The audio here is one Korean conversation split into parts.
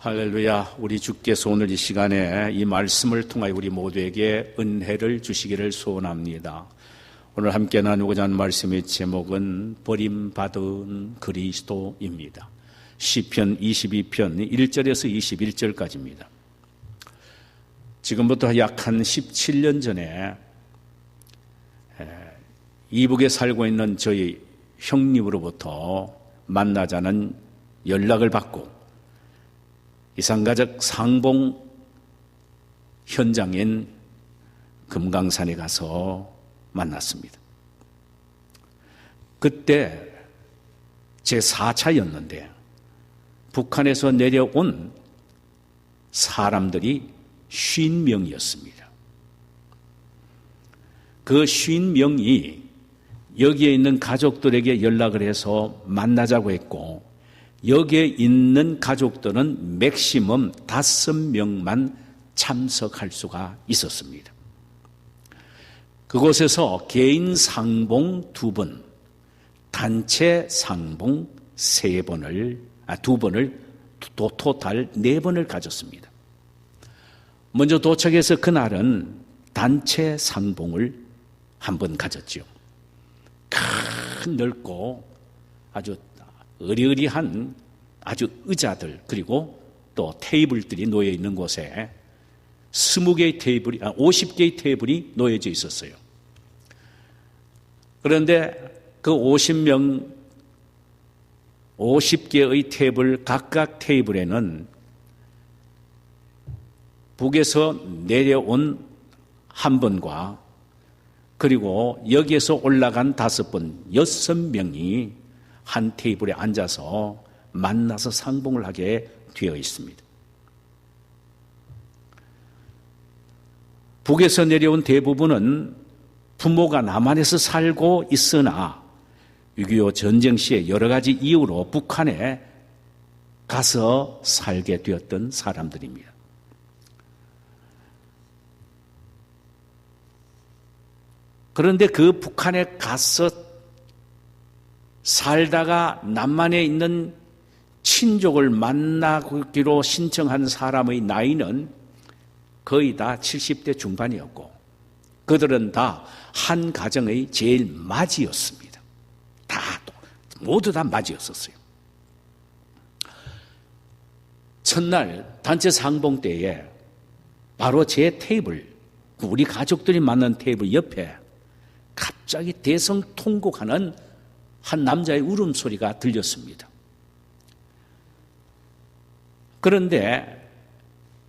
할렐루야. 우리 주께서 오늘 이 시간에 이 말씀을 통하여 우리 모두에게 은혜를 주시기를 소원합니다. 오늘 함께 나누고자 하는 말씀의 제목은 버림받은 그리스도입니다. 시편 22편 1절에서 21절까지입니다. 지금부터 약 한 17년 전에 이북에 살고 있는 저희 형님으로부터 만나자는 연락을 받고 이산가족 상봉 현장인 금강산에 가서 만났습니다. 그때 제 4차였는데 북한에서 내려온 사람들이 50명이었습니다. 그 50명이 여기에 있는 가족들에게 연락을 해서 만나자고 했고, 여기에 있는 가족들은 맥시멈 5명만 참석할 수가 있었습니다. 그곳에서 개인 상봉 2번, 단체 상봉 2번을 토탈 4번을 가졌습니다. 먼저 도착해서 그날은 단체 상봉을 한번 가졌죠. 큰 넓고 아주 으리으리한 아주 의자들, 그리고 또 테이블들이 놓여 있는 곳에 50개의 테이블이 놓여져 있었어요. 그런데 그 50개의 테이블, 각각 테이블에는 북에서 내려온 한 분과 그리고 여기에서 올라간 5분, 6명이 한 테이블에 앉아서 만나서 상봉을 하게 되어 있습니다. 북에서 내려온 대부분은 부모가 남한에서 살고 있으나 6.25 전쟁 시에 여러 가지 이유로 북한에 가서 살게 되었던 사람들입니다. 그런데 그 북한에 가서 살다가 남한에 있는 친족을 만나기로 신청한 사람의 나이는 거의 다 70대 중반이었고, 그들은 다 한 가정의 제일 맏이었습니다. 모두 다 맏이었었어요. 첫날 단체 상봉 때에 바로 제 테이블, 우리 가족들이 만난 테이블 옆에 갑자기 대성통곡하는 한 남자의 울음소리가 들렸습니다. 그런데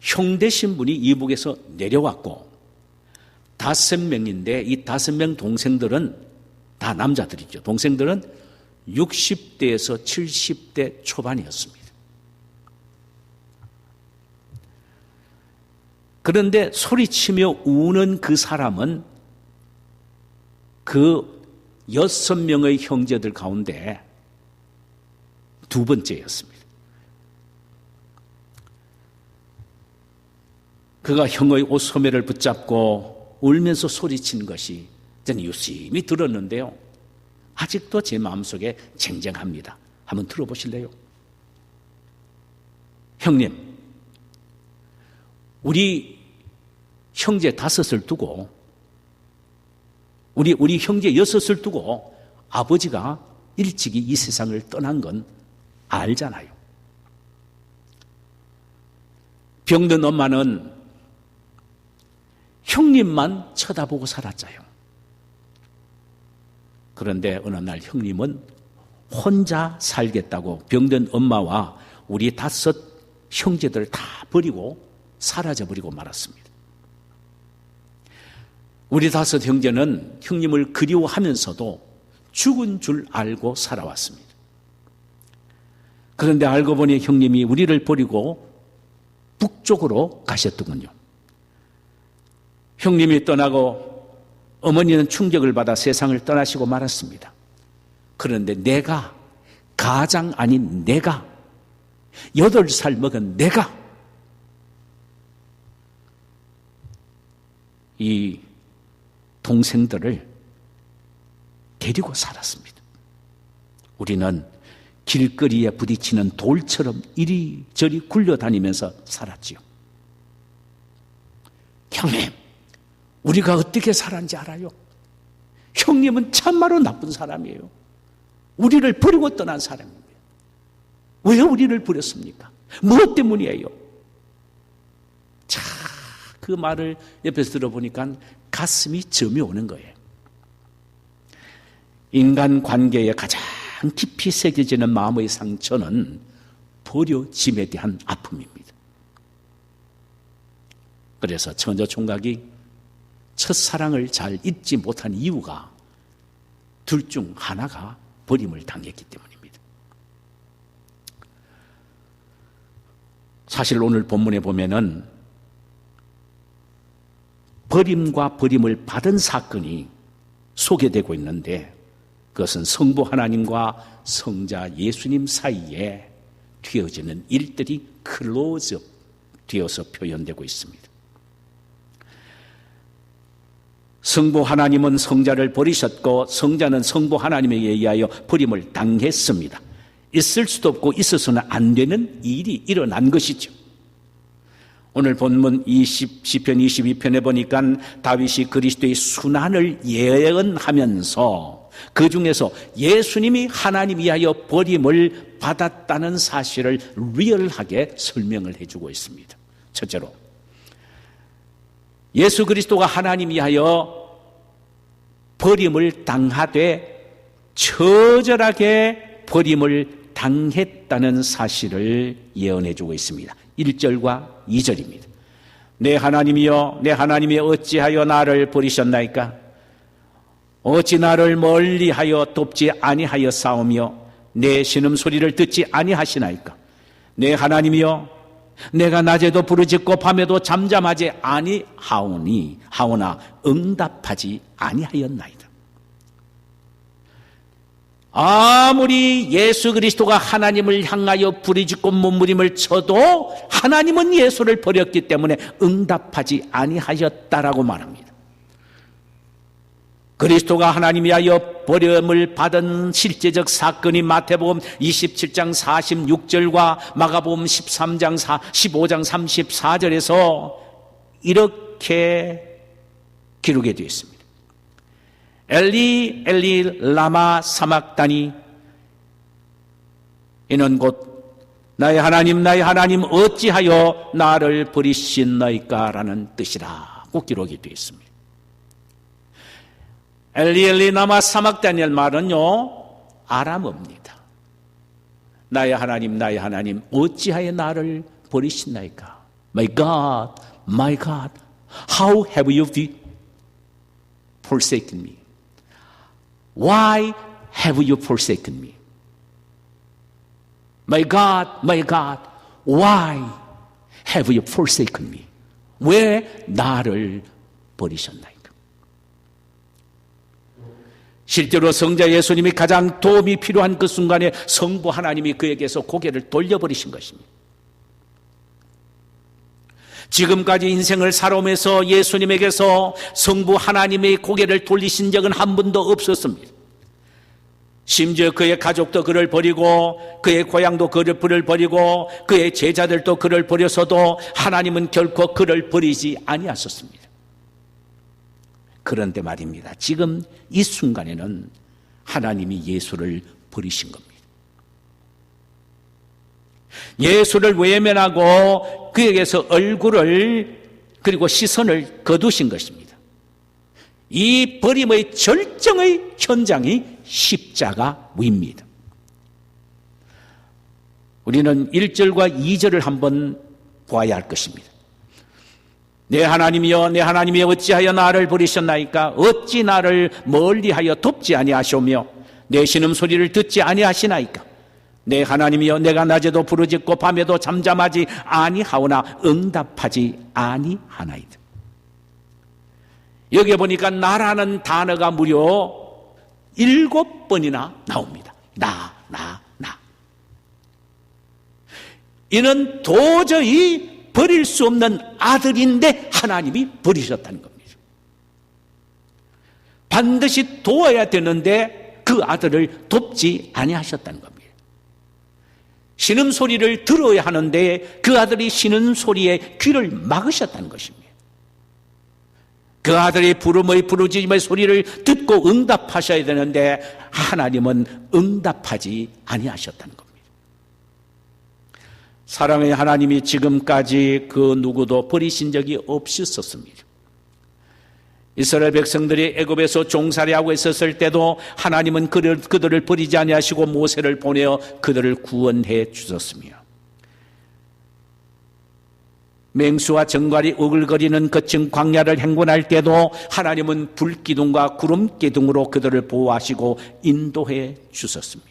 형 되신 분이 이북에서 내려왔고 5명인데 이 5명 동생들은 다 남자들이죠. 동생들은 60대에서 70대 초반이었습니다. 그런데 소리치며 우는 그 사람은 그 6명의 형제들 가운데 2번째였습니다. 그가 형의 옷소매를 붙잡고 울면서 소리치는 것이 저는 유심히 들었는데요, 아직도 제 마음속에 쟁쟁합니다. 한번 들어보실래요? 형님, 우리 형제 5을 두고 우리 형제 6을 두고 아버지가 일찍이 이 세상을 떠난 건 알잖아요. 병든 엄마는 형님만 쳐다보고 살았자요. 그런데 어느 날 형님은 혼자 살겠다고 병든 엄마와 우리 5 형제들을 다 버리고 사라져버리고 말았습니다. 우리 5 형제는 형님을 그리워하면서도 죽은 줄 알고 살아왔습니다. 그런데 알고 보니 형님이 우리를 버리고 북쪽으로 가셨더군요. 형님이 떠나고 어머니는 충격을 받아 세상을 떠나시고 말았습니다. 그런데 내가, 가장 아닌 내가, 8살 먹은 내가 이 동생들을 데리고 살았습니다. 우리는 길거리에 부딪히는 돌처럼 이리저리 굴려다니면서 살았지요. 형님, 우리가 어떻게 살았는지 알아요? 형님은 참말로 나쁜 사람이에요. 우리를 버리고 떠난 사람입니다. 왜 우리를 버렸습니까? 무엇 때문이에요? 자, 그 말을 옆에서 들어보니까 가슴이 점이 오는 거예요. 인간 관계에 가장 깊이 새겨지는 마음의 상처는 버려짐에 대한 아픔입니다. 그래서 천저 총각이 첫사랑을 잘 잊지 못한 이유가 둘 중 하나가 버림을 당했기 때문입니다. 사실 오늘 본문에 보면은 버림과 버림을 받은 사건이 소개되고 있는데 그것은 성부 하나님과 성자 예수님 사이에 되어지는 일들이 클로즈업 되어서 표현되고 있습니다. 성부 하나님은 성자를 버리셨고 성자는 성부 하나님에 의하여 버림을 당했습니다. 있을 수도 없고 있어서는 안 되는 일이 일어난 것이죠. 오늘 본문 시편 22편에 보니까 다윗이 그리스도의 순환을 예언하면서 그 중에서 예수님이 하나님 위하여 버림을 받았다는 사실을 리얼하게 설명을 해주고 있습니다. 첫째로 예수 그리스도가 하나님 위하여 버림을 당하되 처절하게 버림을 당했다는 사실을 예언해주고 있습니다. 1절과 2절입니다. 내 하나님이여 내 하나님이 어찌하여 나를 버리셨나이까? 어찌 나를 멀리하여 돕지 아니하였사오며 내 신음소리를 듣지 아니하시나이까? 내 하나님이여 내가 낮에도 부르짖고 밤에도 잠잠하지 아니하오나 응답하지 아니하였나이다. 아무리 예수 그리스도가 하나님을 향하여 부르짖고 몸부림을 쳐도 하나님은 예수를 버렸기 때문에 응답하지 아니하였다라고 말합니다. 그리스도가 하나님 위하여 버림을 받은 실제적 사건이 마태복음 27장 46절과 마가복음 15장 34절에서 이렇게 기록이 되어 있습니다. 엘리 엘리 라마 사막다니 이는 곧 나의 하나님 어찌하여 나를 버리셨나이까 라는 뜻이라고 기록이 되어 있습니다. 엘리 엘리 라마 사막다니엘 말은요 아람어입니다. 나의 하나님 어찌하여 나를 버리셨나이까? My God, how have you forsaken me? Why have you forsaken me? My God, why have you forsaken me? 왜 나를 버리셨나이까? 실제로 성자 예수님이 가장 도움이 필요한 그 순간에 성부 하나님이 그에게서 고개를 돌려버리신 것입니다. 지금까지 인생을 살아오면서 예수님에게서 성부 하나님의 고개를 돌리신 적은 한 번도 없었습니다. 심지어 그의 가족도 그를 버리고 그의 고향도 그를 버리고 그의 제자들도 그를 버려서도 하나님은 결코 그를 버리지 아니하셨습니다. 그런데 말입니다. 지금 이 순간에는 하나님이 예수를 버리신 겁니다. 예수를 외면하고 그에게서 얼굴을 그리고 시선을 거두신 것입니다. 이 버림의 절정의 현장이 십자가 위입니다. 우리는 1절과 2절을 한번 보아야 할 것입니다. 내 하나님이여 내 하나님이 어찌하여 나를 버리셨나이까? 어찌 나를 멀리하여 돕지 아니하시오며 내 신음소리를 듣지 아니하시나이까? 내 하나님이여 내가 낮에도 부르짖고 밤에도 잠잠하지 아니하오나 응답하지 아니하나이다. 여기 보니까 나라는 단어가 무려 7번이나 나옵니다. 나. 이는 도저히 버릴 수 없는 아들인데 하나님이 버리셨다는 겁니다. 반드시 도와야 되는데 그 아들을 돕지 아니하셨다는 겁니다. 신음소리를 들어야 하는데 그 아들이 신음소리에 귀를 막으셨다는 것입니다. 그 아들의 부름의 부르짖음의 소리를 듣고 응답하셔야 되는데 하나님은 응답하지 아니하셨다는 겁니다. 사랑의 하나님이 지금까지 그 누구도 버리신 적이 없으셨습니다. 이스라엘 백성들이 애굽에서 종살이하고 있었을 때도 하나님은 그들을 버리지 아니하시고 모세를 보내어 그들을 구원해 주셨으며, 맹수와 정갈이 오글거리는 거친 광야를 행군할 때도 하나님은 불기둥과 구름기둥으로 그들을 보호하시고 인도해 주셨습니다.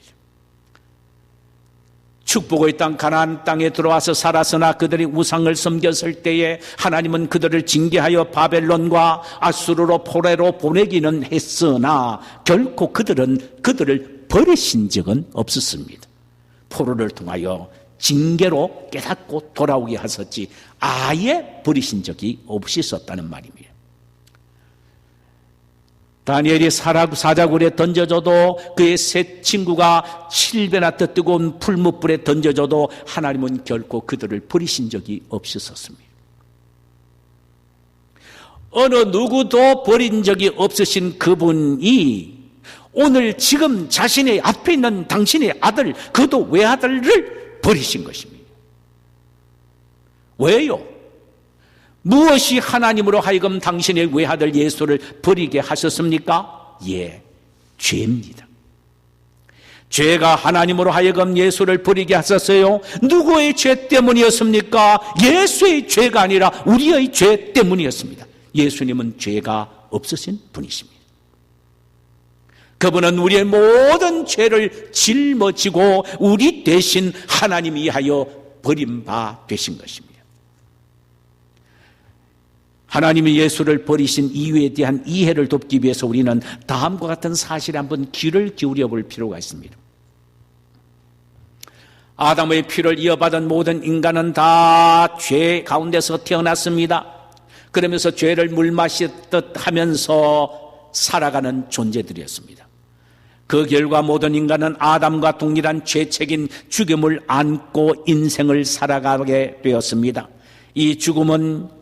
축복의 땅 가나안 땅에 들어와서 살았으나 그들이 우상을 섬겼을 때에 하나님은 그들을 징계하여 바벨론과 아수르로 포로로 보내기는 했으나 결코 그들을 버리신 적은 없었습니다. 포로를 통하여 징계로 깨닫고 돌아오게 하셨지 아예 버리신 적이 없으셨다는 말입니다. 다니엘이 사자굴에 던져져도 그의 세 친구가 7배나 더 뜨거운 풀무불에 던져져도 하나님은 결코 그들을 버리신 적이 없으셨습니다. 어느 누구도 버린 적이 없으신 그분이 오늘 지금 자신의 앞에 있는 당신의 아들, 그도 외아들을 버리신 것입니다. 왜요? 무엇이 하나님으로 하여금 당신의 외아들 예수를 버리게 하셨습니까? 예, 죄입니다. 죄가 하나님으로 하여금 예수를 버리게 하셨어요. 누구의 죄 때문이었습니까? 예수의 죄가 아니라 우리의 죄 때문이었습니다. 예수님은 죄가 없으신 분이십니다. 그분은 우리의 모든 죄를 짊어지고 우리 대신 하나님이 위하여 버림바 되신 것입니다. 하나님이 예수를 버리신 이유에 대한 이해를 돕기 위해서 우리는 다음과 같은 사실에 한번 귀를 기울여 볼 필요가 있습니다. 아담의 피를 이어받은 모든 인간은 다 죄 가운데서 태어났습니다. 그러면서 죄를 물마시듯 하면서 살아가는 존재들이었습니다. 그 결과 모든 인간은 아담과 동일한 죄책인 죽음을 안고 인생을 살아가게 되었습니다. 이 죽음은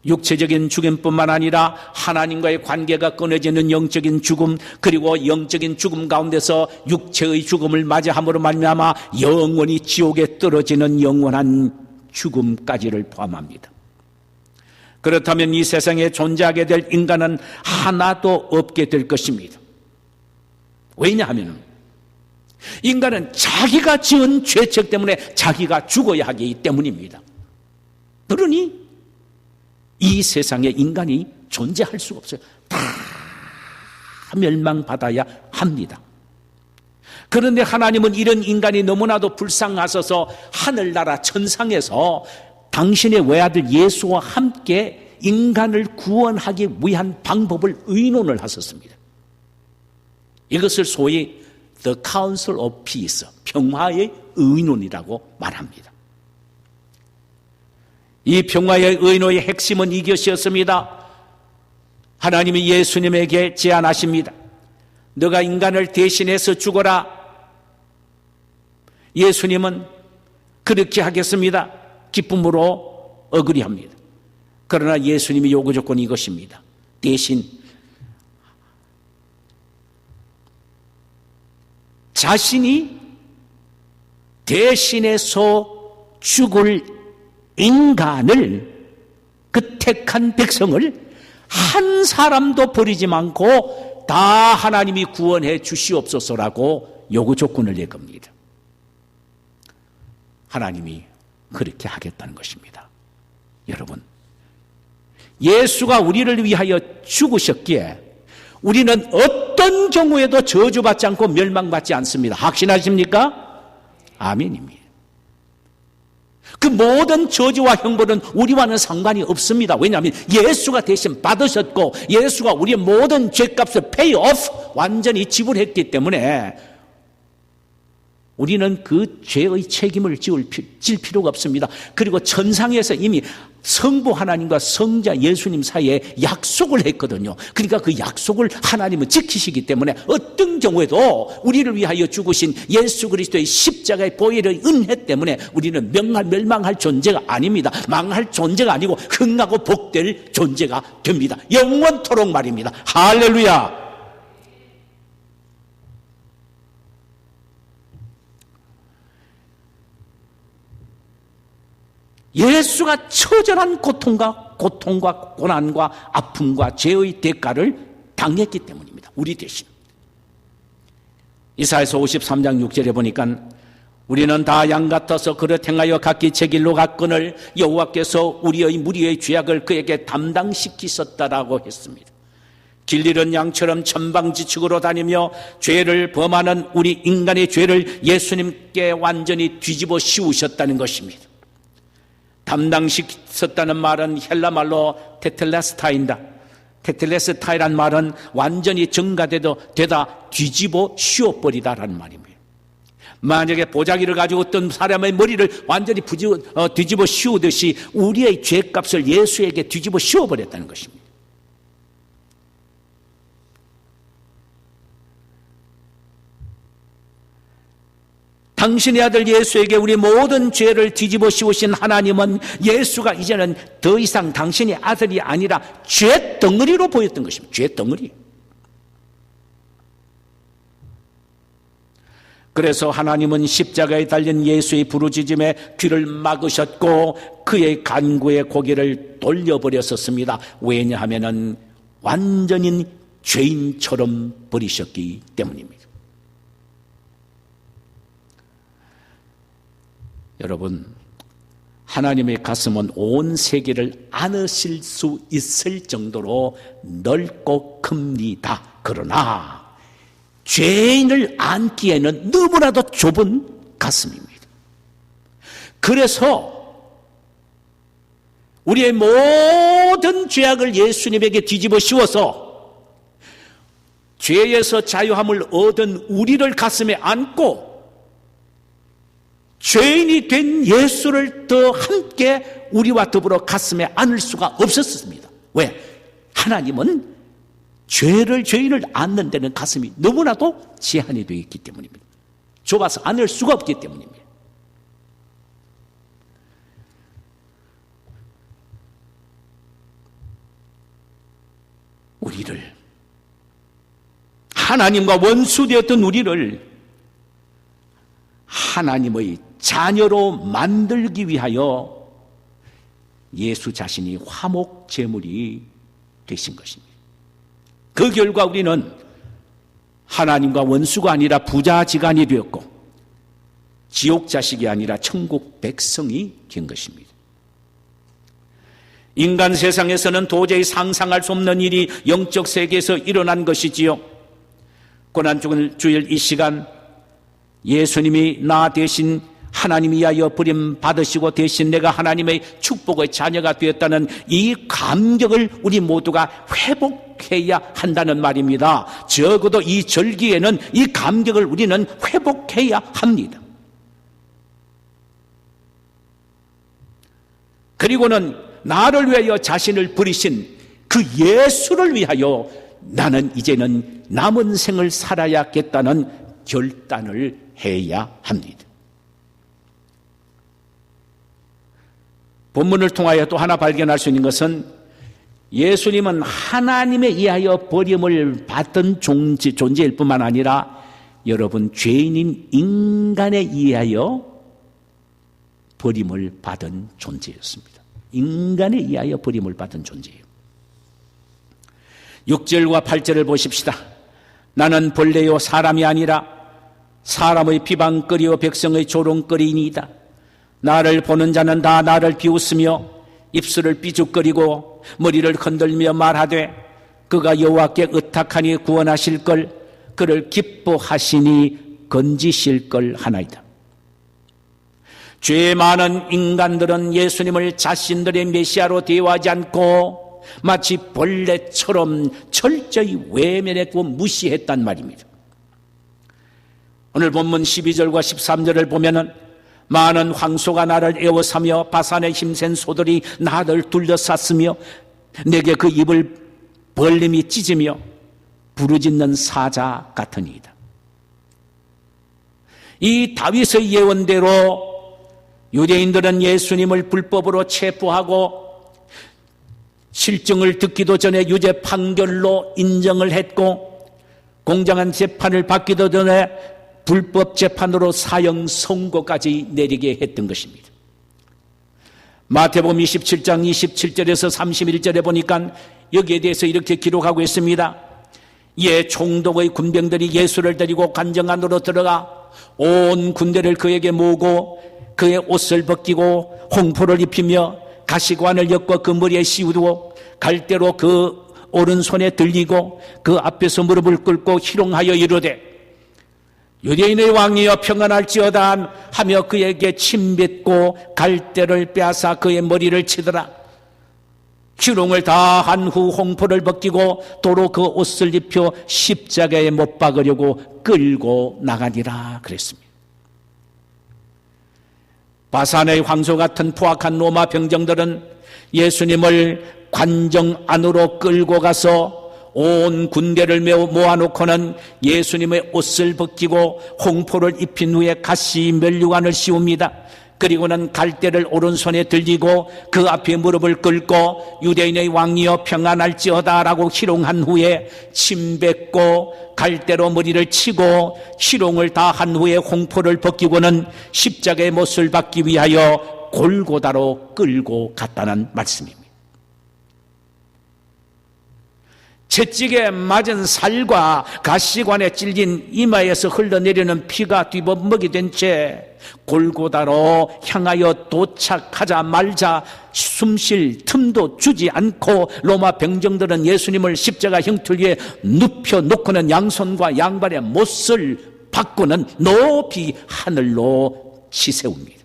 육체적인 죽음뿐만 아니라 하나님과의 관계가 끊어지는 영적인 죽음, 그리고 영적인 죽음 가운데서 육체의 죽음을 맞이함으로 말미암아 영원히 지옥에 떨어지는 영원한 죽음까지를 포함합니다. 그렇다면 이 세상에 존재하게 될 인간은 하나도 없게 될 것입니다. 왜냐하면 인간은 자기가 지은 죄책 때문에 자기가 죽어야 하기 때문입니다. 그러니 이 세상에 인간이 존재할 수가 없어요. 다 멸망받아야 합니다. 그런데 하나님은 이런 인간이 너무나도 불쌍하셔서 하늘나라 천상에서 당신의 외아들 예수와 함께 인간을 구원하기 위한 방법을 의논을 하셨습니다. 이것을 소위 The Council of Peace, 평화의 의논이라고 말합니다. 이 평화의 의논의 핵심은 이것이었습니다. 하나님이 예수님에게 제안하십니다. 너가 인간을 대신해서 죽어라. 예수님은 그렇게 하겠습니다. 기쁨으로 어그리합니다. 그러나 예수님의 요구 조건이 이것입니다. 대신 자신이 대신해서 죽을 인간을, 그 택한 백성을 한 사람도 버리지 않고 다 하나님이 구원해 주시옵소서라고 요구 조건을 낼 겁니다. 하나님이 그렇게 하겠다는 것입니다. 여러분, 예수가 우리를 위하여 죽으셨기에 우리는 어떤 경우에도 저주받지 않고 멸망받지 않습니다. 확신하십니까? 아멘입니다. 그 모든 저주와 형벌은 우리와는 상관이 없습니다. 왜냐하면 예수가 대신 받으셨고 예수가 우리의 모든 죄값을 pay off, 완전히 지불했기 때문에 우리는 그 죄의 책임을 질 필요가 없습니다. 그리고 천상에서 이미 성부 하나님과 성자 예수님 사이에 약속을 했거든요. 그러니까 그 약속을 하나님은 지키시기 때문에 어떤 경우에도 우리를 위하여 죽으신 예수 그리스도의 십자가의 보혈의 은혜 때문에 우리는 멸망할 존재가 아닙니다. 망할 존재가 아니고 흥하고 복될 존재가 됩니다. 영원토록 말입니다. 할렐루야. 예수가 처절한 고통과 고난과 아픔과 죄의 대가를 당했기 때문입니다. 우리 대신. 이사야서 53장 6절에 보니까 우리는 다 양 같아서 그릇 행하여 각기 제 길로 갔거늘 여호와께서 우리의 무리의 죄악을 그에게 담당시키셨다라고 했습니다. 길 잃은 양처럼 천방지축으로 다니며 죄를 범하는 우리 인간의 죄를 예수님께 완전히 뒤집어 씌우셨다는 것입니다. 담당시켰다는 말은 헬라말로 테텔레스타이다. 테텔레스타이란 말은 완전히 되다 뒤집어 씌워버리다라는 말입니다. 만약에 보자기를 가지고 어떤 사람의 머리를 완전히 뒤집어 씌우듯이 우리의 죄값을 예수에게 뒤집어 씌워버렸다는 것입니다. 당신의 아들 예수에게 우리 모든 죄를 뒤집어 씌우신 하나님은 예수가 이제는 더 이상 당신의 아들이 아니라 죄덩어리로 보였던 것입니다. 죄덩어리. 그래서 하나님은 십자가에 달린 예수의 부르짖음에 귀를 막으셨고 그의 간구의 고개를 돌려버렸었습니다. 왜냐하면 완전히 죄인처럼 버리셨기 때문입니다. 여러분, 하나님의 가슴은 온 세계를 안으실 수 있을 정도로 넓고 큽니다. 그러나 죄인을 안기에는 너무나도 좁은 가슴입니다. 그래서 우리의 모든 죄악을 예수님에게 뒤집어 씌워서 죄에서 자유함을 얻은 우리를 가슴에 안고 죄인이 된 예수를 더 함께 우리와 더불어 가슴에 안을 수가 없었습니다. 왜? 하나님은 죄인을 안는 데는 가슴이 너무나도 제한이 되어 있기 때문입니다. 좁아서 안을 수가 없기 때문입니다. 우리를, 하나님과 원수되었던 우리를 하나님의 자녀로 만들기 위하여 예수 자신이 화목 제물이 되신 것입니다. 그 결과 우리는 하나님과 원수가 아니라 부자지간이 되었고 지옥 자식이 아니라 천국 백성이 된 것입니다. 인간 세상에서는 도저히 상상할 수 없는 일이 영적 세계에서 일어난 것이지요. 고난주일 이 시간 예수님이 나 대신 하나님이 위하여 버림받으시고 대신 내가 하나님의 축복의 자녀가 되었다는 이 감격을 우리 모두가 회복해야 한다는 말입니다. 적어도 이 절기에는 이 감격을 우리는 회복해야 합니다. 그리고는 나를 위하여 자신을 버리신 그 예수를 위하여 나는 이제는 남은 생을 살아야겠다는 결단을 해야 합니다. 본문을 통하여 또 하나 발견할 수 있는 것은 예수님은 하나님에 의하여 버림을 받던 존재일 뿐만 아니라 여러분 죄인인 인간에 의하여 버림을 받은 존재였습니다. 인간에 의하여 버림을 받은 존재예요. 6절과 8절을 보십시다. 나는 본래요 사람이 아니라 사람의 비방거리요 백성의 조롱거리이니이다. 나를 보는 자는 다 나를 비웃으며 입술을 삐죽거리고 머리를 흔들며 말하되 그가 여호와께 의탁하니 구원하실 걸 그를 기뻐하시니 건지실 걸 하나이다. 죄 많은 인간들은 예수님을 자신들의 메시아로 대우하지 않고 마치 벌레처럼 철저히 외면했고 무시했단 말입니다. 오늘 본문 12절과 13절을 보면은 많은 황소가 나를 에워싸며 바산에 힘센 소들이 나를 둘러쌌으며 내게 그 입을 벌림이 찢으며 부르짖는 사자 같으니이다. 이 다윗의 예언대로 유대인들은 예수님을 불법으로 체포하고 실증을 듣기도 전에 유죄 판결로 인정을 했고 공정한 재판을 받기도 전에 불법 재판으로 사형 선고까지 내리게 했던 것입니다. 마태복음 27장 27절에서 31절에 보니까 여기에 대해서 이렇게 기록하고 있습니다. 이에 총독의 군병들이 예수를 데리고 관정 안으로 들어가 온 군대를 그에게 모으고 그의 옷을 벗기고 홍포를 입히며 가시관을 엮어 그 머리에 씌우고 갈대로 그 오른손에 들리고 그 앞에서 무릎을 꿇고 희롱하여 이르되 유대인의 왕이여 평안할지어다 하며 그에게 침뱉고 갈대를 빼앗아 그의 머리를 치더라. 희롱을 다 한 후 홍포를 벗기고 도로 그 옷을 입혀 십자가에 못 박으려고 끌고 나가니라 그랬습니다. 바산의 황소 같은 포악한 로마 병정들은 예수님을 관정 안으로 끌고 가서 온 군대를 모아놓고는 예수님의 옷을 벗기고 홍포를 입힌 후에 가시 면류관을 씌웁니다. 그리고는 갈대를 오른손에 들리고 그 앞에 무릎을 꿇고 유대인의 왕이여 평안할지어다 라고 희롱한 후에 침뱉고 갈대로 머리를 치고 희롱을 다 한 후에 홍포를 벗기고는 십자가의 못을 받기 위하여 골고다로 끌고 갔다는 말씀입니다. 채찍에 맞은 살과 가시관에 찔린 이마에서 흘러내리는 피가 뒤범벅이 된 채 골고다로 향하여 도착하자 말자 숨쉴 틈도 주지 않고 로마 병정들은 예수님을 십자가 형틀 위에 눕혀놓고는 양손과 양발의 못을 받고는 높이 하늘로 치세웁니다.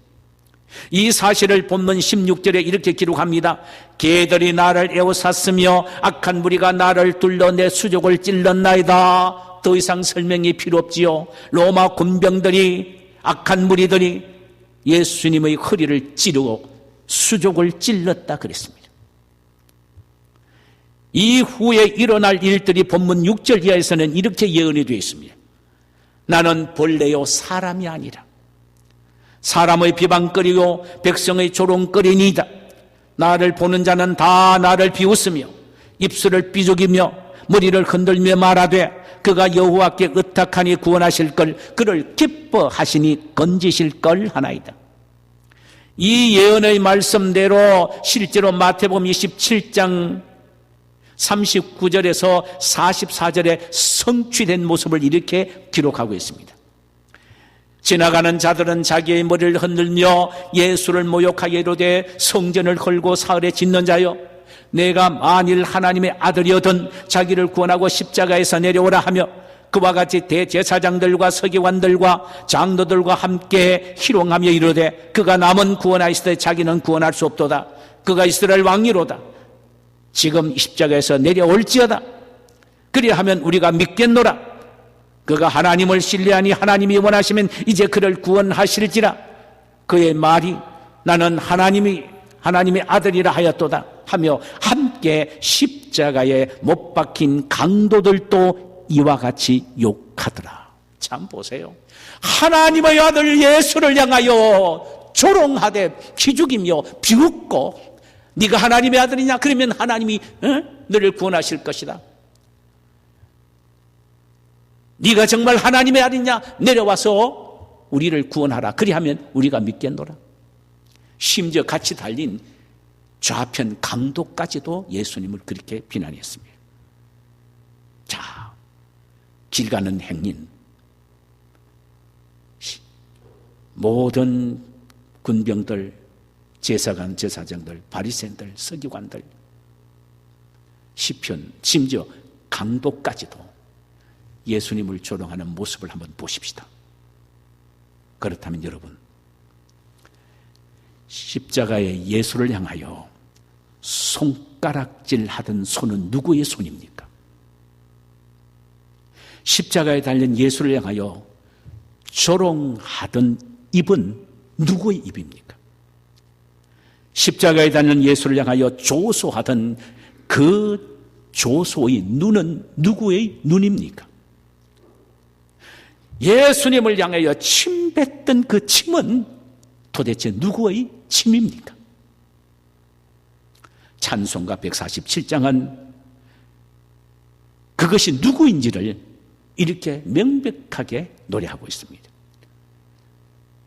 이 사실을 본문 16절에 이렇게 기록합니다. 개들이 나를 에워쌌으며 악한 무리가 나를 둘러 내 수족을 찔렀나이다. 더 이상 설명이 필요 없지요. 로마 군병들이 악한 무리들이 예수님의 허리를 찌르고 수족을 찔렀다 그랬습니다. 이후에 일어날 일들이 본문 6절 이하에서는 이렇게 예언이 되어 있습니다. 나는 본래요 사람이 아니라 사람의 비방거리요 백성의 조롱거리니이다. 나를 보는 자는 다 나를 비웃으며 입술을 삐죽이며 머리를 흔들며 말하되 그가 여호와께 의탁하니 구원하실 걸 그를 기뻐하시니 건지실 걸 하나이다. 이 예언의 말씀대로 실제로 마태복음 27장 39절에서 44절에 성취된 모습을 이렇게 기록하고 있습니다. 지나가는 자들은 자기의 머리를 흔들며 예수를 모욕하게 이르되 성전을 헐고 사흘에 짓는 자여 내가 만일 하나님의 아들이어든 자기를 구원하고 십자가에서 내려오라 하며 그와 같이 대제사장들과 서기관들과 장로들과 함께 희롱하며 이르되 그가 남은 구원하시되 자기는 구원할 수 없도다. 그가 이스라엘 왕이로다. 지금 십자가에서 내려올지어다. 그리하면 우리가 믿겠노라. 그가 하나님을 신뢰하니 하나님이 원하시면 이제 그를 구원하실지라. 그의 말이 나는 하나님의 아들이라 하였도다 하며 함께 십자가에 못 박힌 강도들도 이와 같이 욕하더라. 참 보세요. 하나님의 아들 예수를 향하여 조롱하되 기죽이며 비웃고 네가 하나님의 아들이냐? 그러면 하나님이 너를 구원하실 것이다. 네가 정말 하나님의 아들이냐? 내려와서 우리를 구원하라. 그리하면 우리가 믿겠노라. 심지어 같이 달린 좌편 강도까지도 예수님을 그렇게 비난했습니다. 자, 길 가는 행인, 모든 군병들, 제사관, 제사장들, 바리새인들, 서기관들, 시편, 심지어 강도까지도 예수님을 조롱하는 모습을 한번 보십시다. 그렇다면 여러분, 십자가에 예수를 향하여 손가락질 하던 손은 누구의 손입니까? 십자가에 달린 예수를 향하여 조롱하던 입은 누구의 입입니까? 십자가에 달린 예수를 향하여 조소하던 그 조소의 눈은 누구의 눈입니까? 예수님을 향하여 침뱉던 그 침은 도대체 누구의 침입니까? 찬송가 147장은 그것이 누구인지를 이렇게 명백하게 노래하고 있습니다.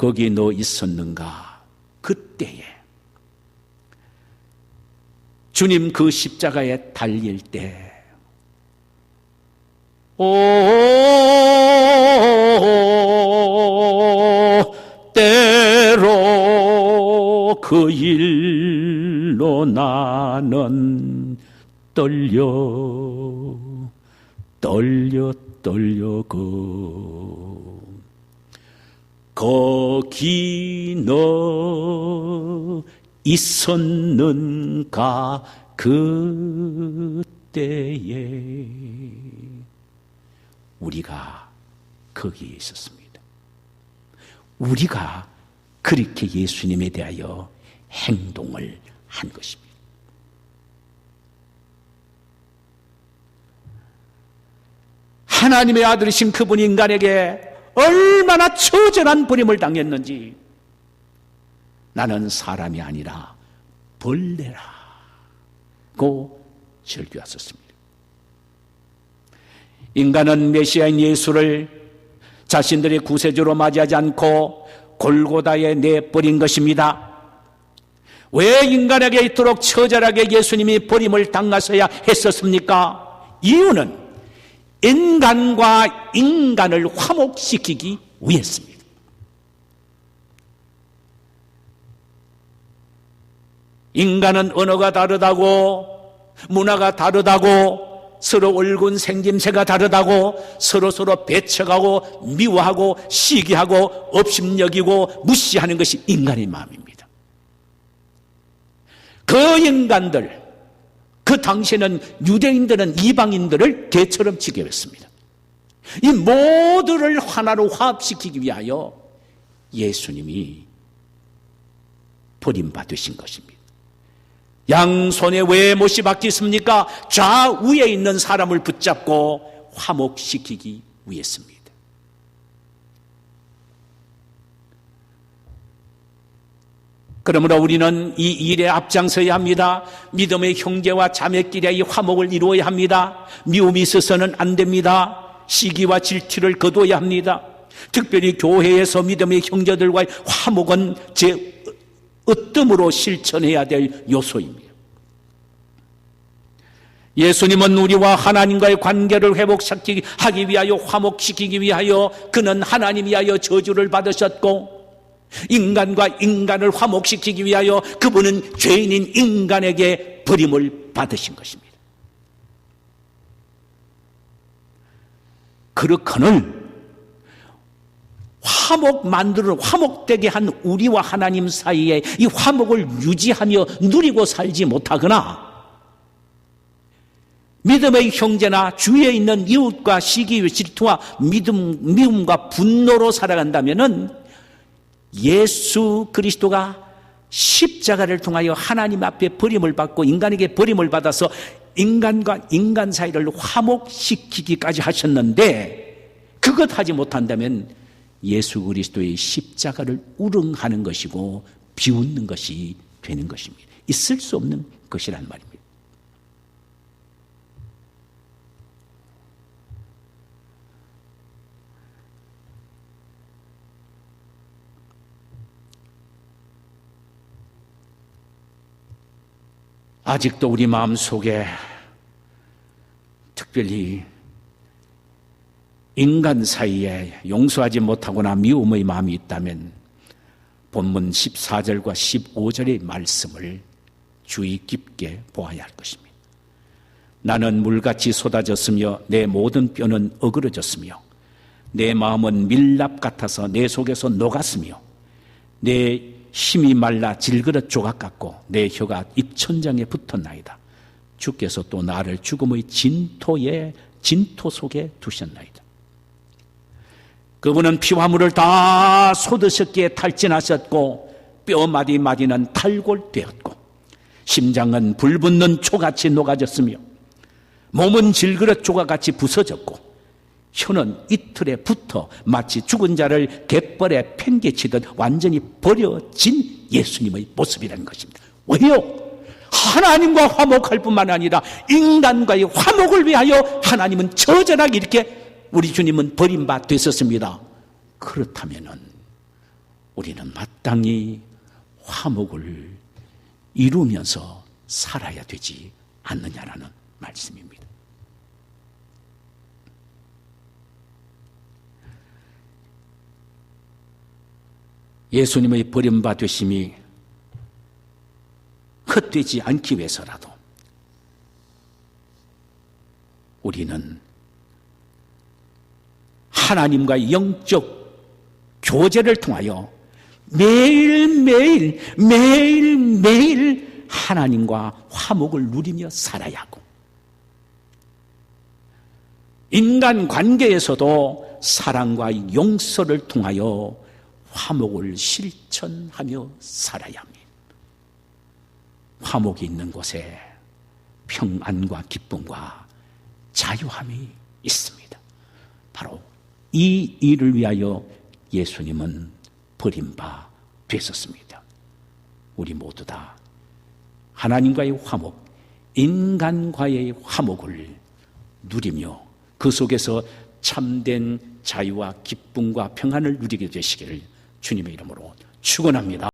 거기 너 있었는가? 그때에 주님 그 십자가에 달릴 때 때로 그 일로 나는 떨려 거기 너 있었는가 그때에 우리가 거기에 있었습니다. 우리가 그렇게 예수님에 대하여 행동을 한 것입니다. 하나님의 아들이신 그분이 인간에게 얼마나 처절한 버림을 당했는지 나는 사람이 아니라 벌레라고 절규하셨습니다. 인간은 메시아인 예수를 자신들의 구세주로 맞이하지 않고 골고다에 내버린 것입니다. 왜 인간에게 이토록 처절하게 예수님이 버림을 당하셔야 했었습니까? 이유는 인간과 인간을 화목시키기 위해서입니다. 인간은 언어가 다르다고, 문화가 다르다고, 서로 얼굴 생김새가 다르다고, 서로 배척하고 미워하고 시기하고 업심여기고 무시하는 것이 인간의 마음입니다. 그 인간들, 그 당시에는 유대인들은 이방인들을 개처럼 취급했습니다. 이 모두를 하나로 화합시키기 위하여 예수님이 버림받으신 것입니다. 양손에 왜 못이 박혔습니까? 좌우에 있는 사람을 붙잡고 화목시키기 위해서입니다. 그러므로 우리는 이 일에 앞장서야 합니다. 믿음의 형제와 자매끼리의 이 화목을 이루어야 합니다. 미움이 있어서는 안 됩니다. 시기와 질투를 거둬야 합니다. 특별히 교회에서 믿음의 형제들과의 화목은 제 으뜸으로 실천해야 될 요소입니다. 예수님은 우리와 하나님과의 관계를 회복시키기 위하여 화목시키기 위하여 그는 하나님 위하여 저주를 받으셨고 인간과 인간을 화목시키기 위하여 그분은 죄인인 인간에게 버림을 받으신 것입니다. 그렇거늘 화목되게 한 우리와 하나님 사이에 이 화목을 유지하며 누리고 살지 못하거나 믿음의 형제나 주위에 있는 이웃과 시기, 질투와 미움과 분노로 살아간다면은 예수 그리스도가 십자가를 통하여 하나님 앞에 버림을 받고 인간에게 버림을 받아서 인간과 인간 사이를 화목시키기까지 하셨는데 그것 하지 못한다면 예수 그리스도의 십자가를 우롱하는 것이고 비웃는 것이 되는 것입니다. 있을 수 없는 것이란 말입니다. 아직도 우리 마음속에 특별히 인간 사이에 용서하지 못하거나 미움의 마음이 있다면 본문 14절과 15절의 말씀을 주의 깊게 보아야 할 것입니다. 나는 물같이 쏟아졌으며 내 모든 뼈는 어그러졌으며 내 마음은 밀랍 같아서 내 속에서 녹았으며 내 힘이 말라 질그릇 조각 같고 내 혀가 입천장에 붙었나이다. 주께서 또 나를 죽음의 진토 속에 두셨나이다. 그분은 피와 물을 다 쏟으셨기에 탈진하셨고 뼈 마디마디는 탈골되었고 심장은 불붙는 초같이 녹아졌으며 몸은 질그릇 조각같이 부서졌고 혀는 이틀에 붙어 마치 죽은 자를 갯벌에 팽개치듯 완전히 버려진 예수님의 모습이라는 것입니다. 왜요? 하나님과 화목할 뿐만 아니라 인간과의 화목을 위하여 하나님은 처절하게 이렇게 우리 주님은 버림받 됐었습니다. 그렇다면 우리는 마땅히 화목을 이루면서 살아야 되지 않느냐라는 말씀입니다. 예수님의 버림받으심이 헛되지 않기 위해서라도 우리는 하나님과의 영적 교제를 통하여 매일매일 하나님과 화목을 누리며 살아야 하고 인간 관계에서도 사랑과 용서를 통하여 화목을 실천하며 살아야 합니다. 화목이 있는 곳에 평안과 기쁨과 자유함이 있습니다. 바로 이 일을 위하여 예수님은 버림바 되셨습니다. 우리 모두 다 하나님과의 화목, 인간과의 화목을 누리며 그 속에서 참된 자유와 기쁨과 평안을 누리게 되시기를 주님의 이름으로 축원합니다.